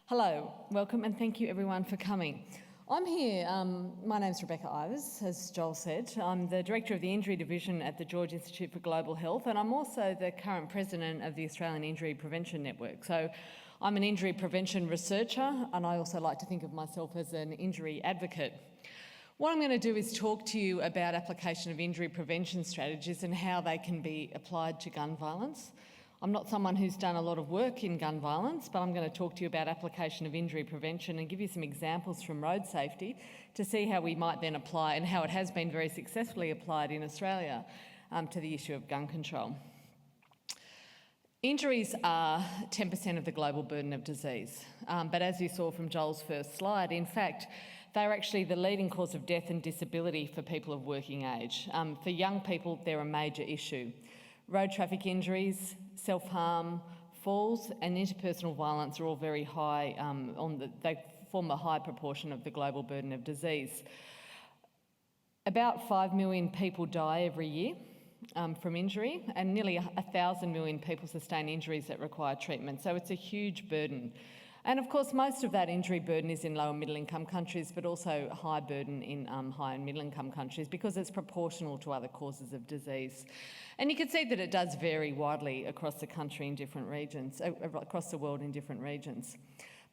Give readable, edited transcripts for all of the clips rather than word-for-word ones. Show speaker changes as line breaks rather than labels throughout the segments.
Hello, welcome, and thank you everyone for coming. I'm here, my name's Rebecca Ivers, as Joel said. I'm the Director of the Injury Division at the George Institute for Global Health, and I'm also the current President of the Australian Injury Prevention Network. So I'm an injury prevention researcher, and I also like to think of myself as an injury advocate. What I'm going to do is talk to you about application of injury prevention strategies and how they can be applied to gun violence. I'm not someone who's done a lot of work in gun violence, but I'm going to talk to you about application of injury prevention and give you some examples from road safety to see how we might then apply, and how it has been very successfully applied in Australia, to the issue of gun control. Injuries are 10% of the global burden of disease, but as you saw from Joel's first slide, in fact, they're actually the leading cause of death and disability for people of working age. For young people, they're a major issue. Road traffic injuries, self-harm, falls and interpersonal violence are all very high, they form a high proportion of the global burden of disease. About 5 million people die every year from injury, and nearly 1,000 million people sustain injuries that require treatment, so it's a huge burden. And of course, most of that injury burden is in low and middle income countries, but also high burden in high and middle income countries because it's proportional to other causes of disease. And you can see that it does vary widely across the country in different regions, across the world in different regions.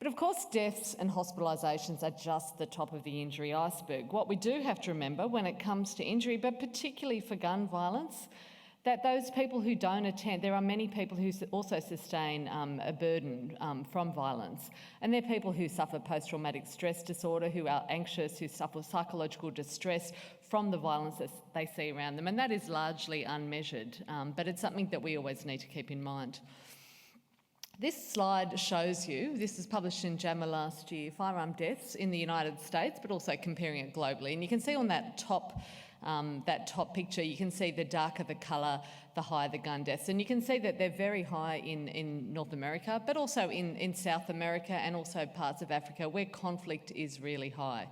But of course, deaths and hospitalisations are just the top of the injury iceberg. What we do have to remember when it comes to injury, but particularly for gun violence, that those people who don't attend, there are many people who also sustain a burden from violence. And they're people who suffer post-traumatic stress disorder, who are anxious, who suffer psychological distress from the violence that they see around them. And that is largely unmeasured, but it's something that we always need to keep in mind. This slide shows you, this was published in JAMA last year, firearm deaths in the United States, but also comparing it globally. And you can see on that top picture, you can see the darker the colour, the higher the gun deaths. And you can see that they're very high in North America, but also in South America and also parts of Africa where conflict is really high.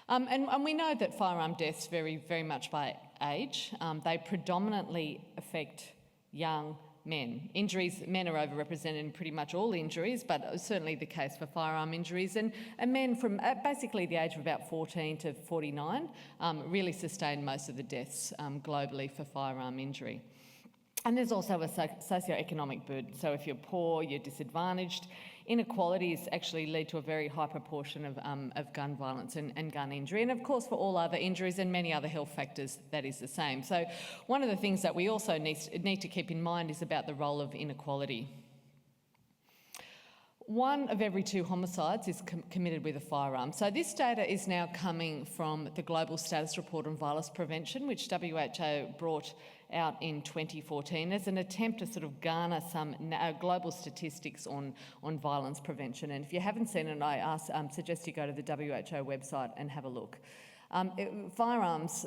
And we know that firearm deaths vary very much by age. They predominantly affect young men. Men are overrepresented in pretty much all injuries, but certainly the case for firearm injuries. And men from basically the age of about 14 to 49 really sustain most of the deaths globally for firearm injury. And there's also a socio-economic burden. So if you're poor, you're disadvantaged. Inequalities actually lead to a very high proportion of gun violence and gun injury. And of course, for all other injuries and many other health factors, that is the same. So one of the things that we also need to keep in mind is about the role of inequality. 1 of every 2 homicides is committed with a firearm. So this data is now coming from the Global Status Report on Violence Prevention, which WHO brought out in 2014 as an attempt to sort of garner some global statistics on violence prevention. And if you haven't seen it, I suggest you go to the WHO website and have a look. Firearms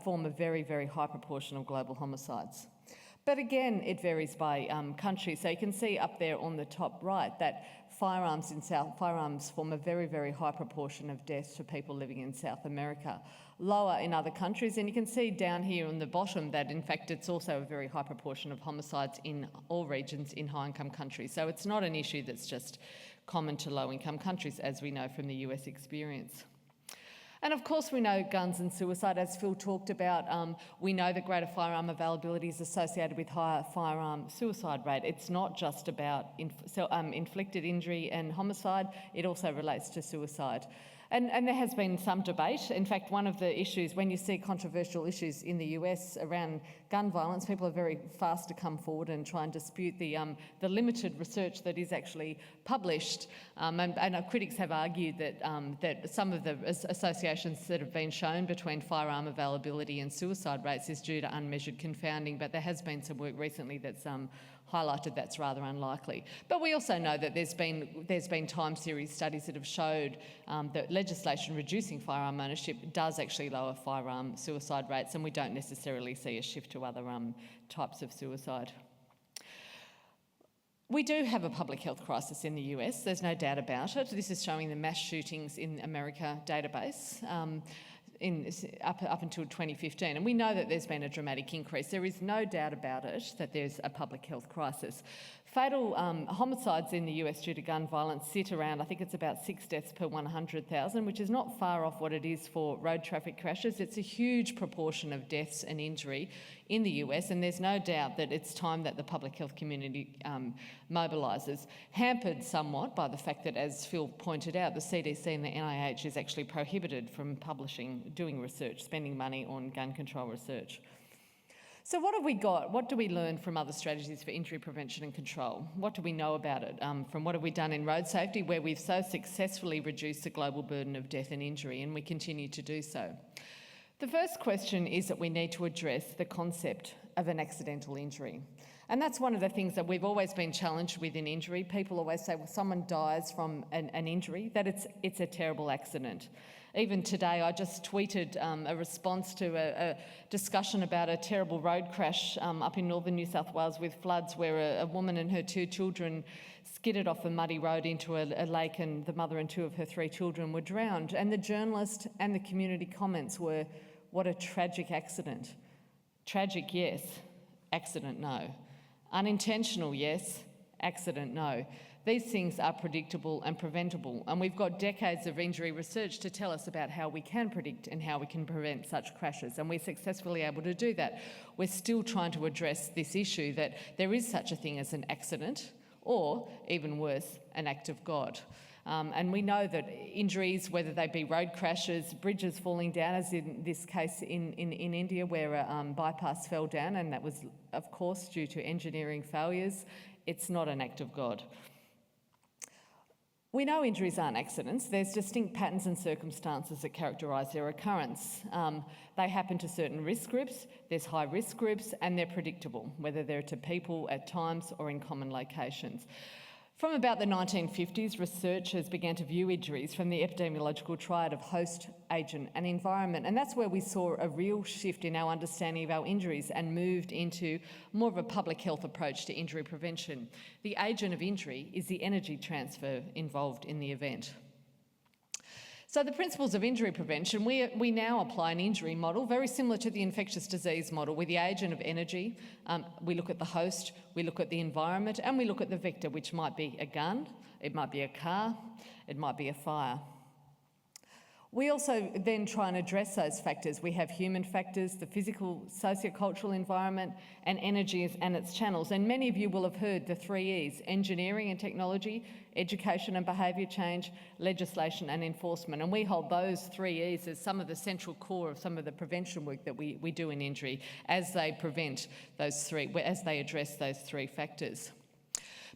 form a very, very high proportion of global homicides. But again, it varies by country. So you can see up there on the top right that firearms form a very, very high proportion of deaths for people living in South America, lower in other countries. And you can see down here on the bottom that, in fact, it's also a very high proportion of homicides in all regions in high-income countries. So it's not an issue that's just common to low-income countries, as we know from the US experience. And of course, we know guns and suicide, as Phil talked about. We know that greater firearm availability is associated with higher firearm suicide rate. It's not just about inflicted injury and homicide, it also relates to suicide. And there has been some debate. In fact, one of the issues, when you see controversial issues in the US around gun violence, people are very fast to come forward and try and dispute the limited research that is actually published. And critics have argued that some of the associations that have been shown between firearm availability and suicide rates is due to unmeasured confounding, but there has been some work recently that's highlighted that's rather unlikely. But we also know that there's been time series studies that have showed that legislation reducing firearm ownership does actually lower firearm suicide rates, and we don't necessarily see a shift to other types of suicide. We do have a public health crisis in the US, there's no doubt about it. This is showing the mass shootings in America database. Up until 2015, and we know that there's been a dramatic increase. There is no doubt about it that there's a public health crisis. Fatal homicides in the US due to gun violence sit around, I think it's about 6 deaths per 100,000, which is not far off what it is for road traffic crashes. It's a huge proportion of deaths and injury in the US, and there's no doubt that it's time that the public health community mobilises, hampered somewhat by the fact that, as Phil pointed out, the CDC and the NIH is actually prohibited from doing research, spending money on gun control research. So what have we got? What do we learn from other strategies for injury prevention and control? What do we know about it? From what have we done in road safety, where we've so successfully reduced the global burden of death and injury, and we continue to do so? The first question is that we need to address the concept of an accidental injury. And that's one of the things that we've always been challenged with in injury. People always say, well, someone dies from an injury, that it's a terrible accident. Even today, I just tweeted a response to a discussion about a terrible road crash up in northern New South Wales with floods, where a woman and her 2 children skidded off a muddy road into a lake, and the mother and 2 of her 3 children were drowned. And the journalist and the community comments were, what a tragic accident. Tragic, yes. Accident, no. Unintentional, yes. Accident, no. These things are predictable and preventable, and we've got decades of injury research to tell us about how we can predict and how we can prevent such crashes, and we're successfully able to do that. We're still trying to address this issue that there is such a thing as an accident, or, even worse, an act of God. And we know that injuries, whether they be road crashes, bridges falling down, as in this case in India, where a bypass fell down, and that was, of course, due to engineering failures, it's not an act of God. We know injuries aren't accidents. There's distinct patterns and circumstances that characterise their occurrence. They happen to certain risk groups, there's high risk groups, and they're predictable, whether they're to people at times or in common locations. From about the 1950s, researchers began to view injuries from the epidemiological triad of host, agent and environment, and that's where we saw a real shift in our understanding of our injuries and moved into more of a public health approach to injury prevention. The agent of injury is the energy transfer involved in the event. So the principles of injury prevention, we now apply an injury model very similar to the infectious disease model, with the agent of energy. We look at the host, we look at the environment, and we look at the vector, which might be a gun, it might be a car, it might be a fire. We also then try and address those factors. We have human factors, the physical, sociocultural environment, and energy and its channels. And many of you will have heard the 3 E's: engineering and technology, education and behaviour change, legislation and enforcement. And we hold those 3 E's as some of the central core of some of the prevention work that we do in injury, as they address those 3 factors.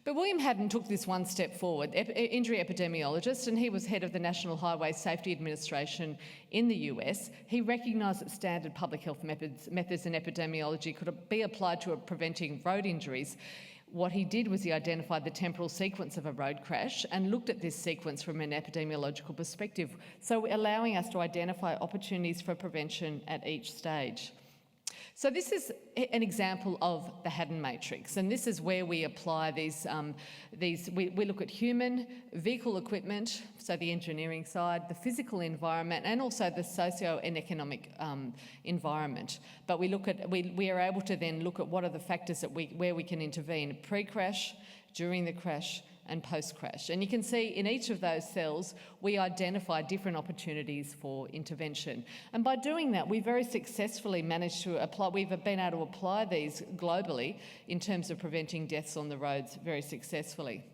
But William Haddon took this one step forward, injury epidemiologist, and he was head of the National Highway Safety Administration in the US. He recognised that standard public health methods and epidemiology could be applied to preventing road injuries. What he did was he identified the temporal sequence of a road crash and looked at this sequence from an epidemiological perspective, so allowing us to identify opportunities for prevention at each stage. So this is an example of the Haddon matrix, and this is where we apply we look at human, vehicle equipment, so the engineering side, the physical environment, and also the socio and economic environment. But we are able to then look at what are the factors where we can intervene pre-crash, during the crash, and post-crash. And you can see in each of those cells, we identify different opportunities for intervention. And by doing that, we very successfully managed to we've been able to apply these globally in terms of preventing deaths on the roads very successfully.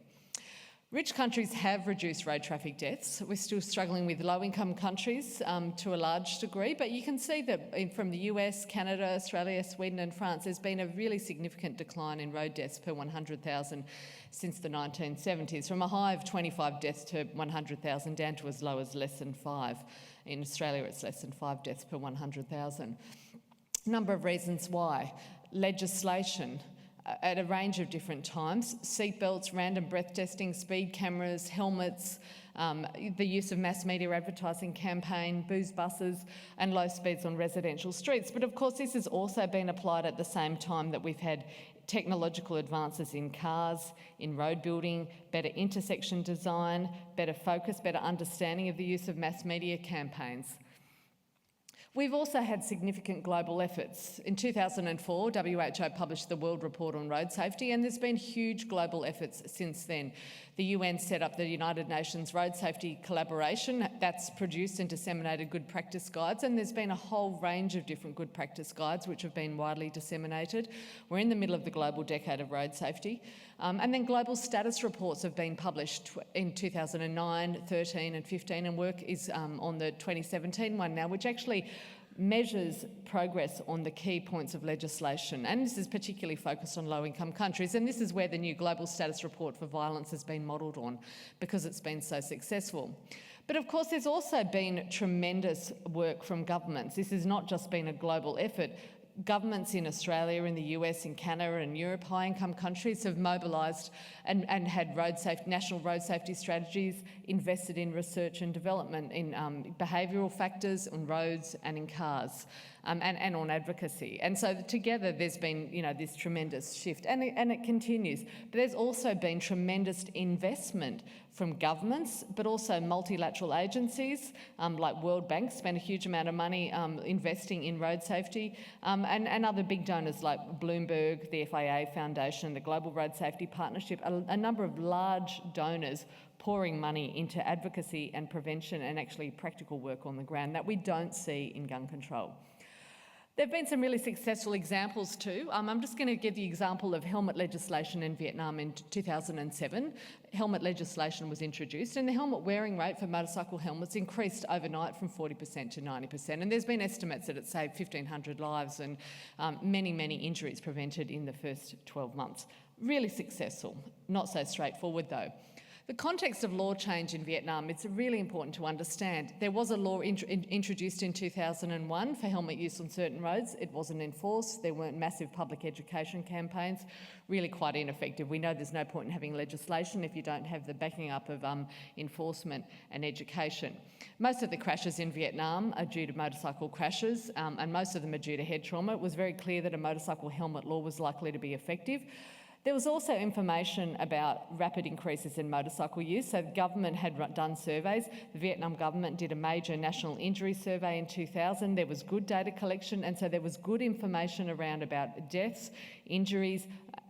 Rich countries have reduced road traffic deaths. We're still struggling with low-income countries to a large degree, but you can see that from the US, Canada, Australia, Sweden and France, there's been a really significant decline in road deaths per 100,000 since the 1970s, from a high of 25 deaths per 100,000 down to as low as less than 5. In Australia, it's less than 5 deaths per 100,000. Number of reasons why. Legislation, at a range of different times: seatbelts, random breath testing, speed cameras, helmets, the use of mass media advertising campaign, booze buses and low speeds on residential streets. But of course this has also been applied at the same time that we've had technological advances in cars, in road building, better intersection design, better focus, better understanding of the use of mass media campaigns. We've also had significant global efforts. In 2004, WHO published the World Report on Road Safety, and there's been huge global efforts since then. The UN set up the United Nations Road Safety Collaboration that's produced and disseminated good practice guides, and there's been a whole range of different good practice guides which have been widely disseminated. We're in the middle of the global decade of road safety. And then global status reports have been published in 2009, 13 and 15, and work is on the 2017 one now, which actually measures progress on the key points of legislation. And this is particularly focused on low-income countries. And this is where the new Global Status Report for Violence has been modelled on, because it's been so successful. But of course, there's also been tremendous work from governments. This has not just been a global effort. Governments in Australia, in the US, in Canada and Europe, high-income countries have mobilised and had national road safety strategies, invested in research and development, in behavioural factors on roads and in cars, and on advocacy. And so together there's been, this tremendous shift, and it continues. But there's also been tremendous investment from governments, but also multilateral agencies like World Bank spent a huge amount of money investing in road safety, and other big donors like Bloomberg, the FIA Foundation, the Global Road Safety Partnership, a number of large donors pouring money into advocacy and prevention and actually practical work on the ground that we don't see in gun control. There have been some really successful examples too. I'm just going to give the example of helmet legislation in Vietnam in 2007. Helmet legislation was introduced and the helmet wearing rate for motorcycle helmets increased overnight from 40% to 90%. And there's been estimates that it saved 1,500 lives and many, many injuries prevented in the first 12 months. Really successful. Not so straightforward though. The context of law change in Vietnam, it's really important to understand. There was a law introduced in 2001 for helmet use on certain roads. It wasn't enforced. There weren't massive public education campaigns, really quite ineffective. We know there's no point in having legislation if you don't have the backing up of enforcement and education. Most of the crashes in Vietnam are due to motorcycle crashes, and most of them are due to head trauma. It was very clear that a motorcycle helmet law was likely to be effective. There was also information about rapid increases in motorcycle use. So the government had done surveys. The Vietnam government did a major national injury survey in 2000. There was good data collection, and so there was good information around about deaths, injuries,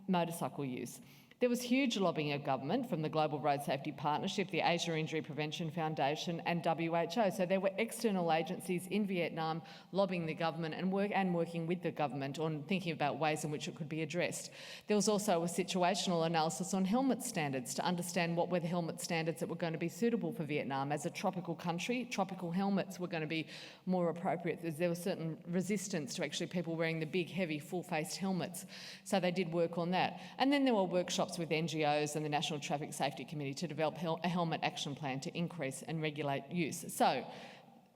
motorcycle use. There was huge lobbying of government from the Global Road Safety Partnership, the Asia Injury Prevention Foundation and WHO. So there were external agencies in Vietnam lobbying the government and working with the government on thinking about ways in which it could be addressed. There was also a situational analysis on helmet standards to understand what were the helmet standards that were going to be suitable for Vietnam. As a tropical country, tropical helmets were going to be more appropriate. There was certain resistance to actually people wearing the big, heavy, full-faced helmets. So they did work on that. And then there were workshops with NGOs and the National Traffic Safety Committee to develop a helmet action plan to increase and regulate use. So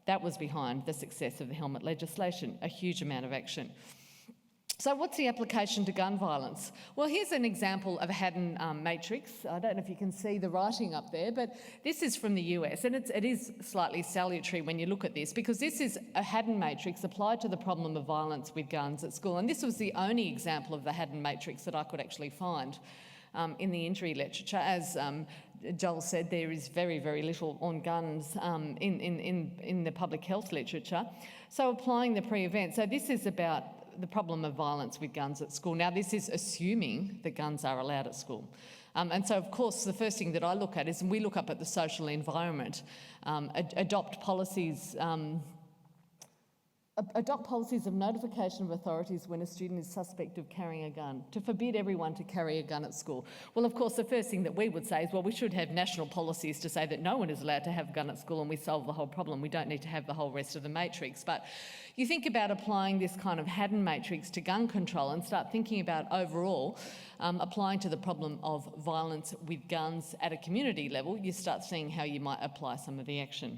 that was behind the success of the helmet legislation, a huge amount of action. So what's the application to gun violence? Well, here's an example of a Haddon matrix. I don't know if you can see the writing up there, but this is from the US, and it is slightly salutary when you look at this, because this is a Haddon matrix applied to the problem of violence with guns at school, and this was the only example of the Haddon matrix that I could actually find in the injury literature. As Joel said, there is very, very little on guns in the public health literature. So applying the pre-event. So this is about the problem of violence with guns at school. Now, this is assuming that guns are allowed at school. And so, of course, the first thing that I look at is we look up at the social environment, adopt policies of notification of authorities when a student is suspect of carrying a gun, to forbid everyone to carry a gun at school. Well, of course, the first thing that we would say is, well, we should have national policies to say that no one is allowed to have a gun at school and we solve the whole problem. We don't need to have the whole rest of the matrix. But you think about applying this kind of Haddon matrix to gun control and start thinking about overall applying to the problem of violence with guns at a community level, you start seeing how you might apply some of the action.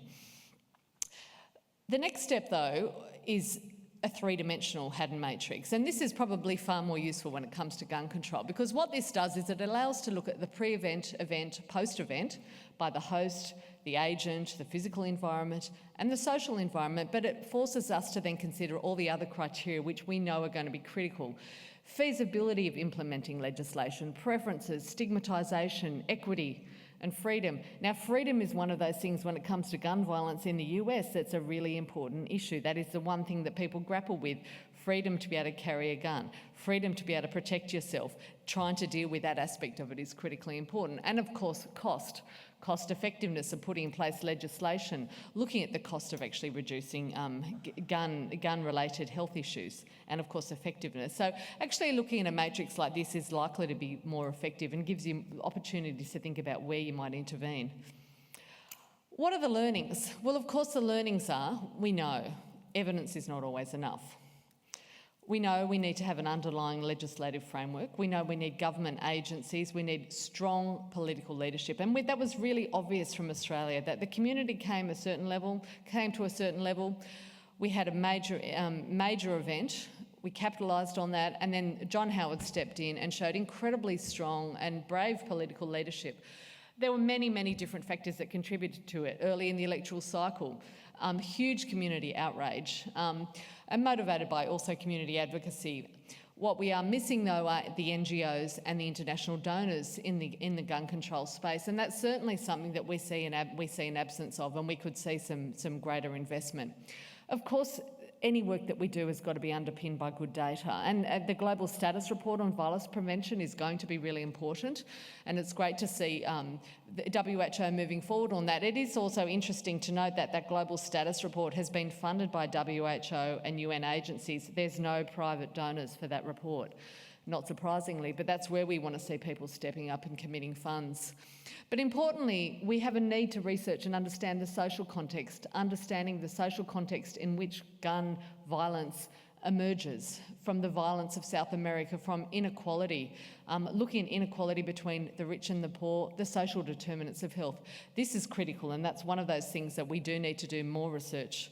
The next step, though, is a three-dimensional Haddon matrix, and this is probably far more useful when it comes to gun control, because what this does is it allows to look at the pre-event, event, post-event by the host, the agent, the physical environment and the social environment, but it forces us to then consider all the other criteria which we know are going to be critical. Feasibility of implementing legislation, preferences, stigmatisation, equity, and freedom. Now, freedom is one of those things when it comes to gun violence in the US that's a really important issue. That is the one thing that people grapple with. Freedom to be able to carry a gun, freedom to be able to protect yourself. Trying to deal with that aspect of it is critically important. And of course, cost effectiveness of putting in place legislation, looking at the cost of actually reducing gun-related health issues, and of course effectiveness. So actually looking at a matrix like this is likely to be more effective and gives you opportunities to think about where you might intervene. What are the learnings? Well, of course the learnings are, we know, evidence is not always enough. We know we need to have an underlying legislative framework. We know we need government agencies. We need strong political leadership. And that was really obvious from Australia, that the community came to a certain level. We had a major event. We capitalised on that. And then John Howard stepped in and showed incredibly strong and brave political leadership. There were many, many different factors that contributed to it. Early in the electoral cycle, huge community outrage, and motivated by also community advocacy. What we are missing, though, are the NGOs and the international donors in the gun control space, and that's certainly something that we see an absence of, and we could see some greater investment. Of course, any work that we do has got to be underpinned by good data, and the Global Status Report on Violence Prevention is going to be really important, and it's great to see the WHO moving forward on that. It is also interesting to note that that Global Status Report has been funded by WHO and UN agencies. There's no private donors for that report, not surprisingly, but that's where we want to see people stepping up and committing funds. But importantly, we have a need to research and understand the social context, understanding the social context in which gun violence emerges, from the violence of South America, from inequality, looking at inequality between the rich and the poor, the social determinants of health. This is critical, and that's one of those things that we do need to do more research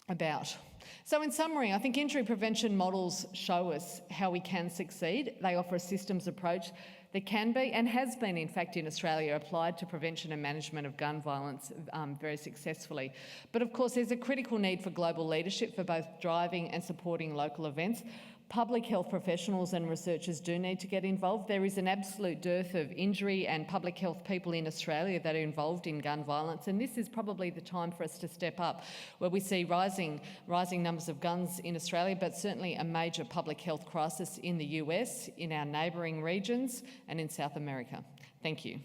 about. So in summary, I think injury prevention models show us how we can succeed. They offer a systems approach that can be, and has been in fact in Australia, applied to prevention and management of gun violence very successfully. But of course there's a critical need for global leadership for both driving and supporting local events. Public health professionals and researchers do need to get involved. There is an absolute dearth of injury and public health people in Australia that are involved in gun violence, and this is probably the time for us to step up, where we see rising numbers of guns in Australia, but certainly a major public health crisis in the US, in our neighbouring regions, and in South America. Thank you.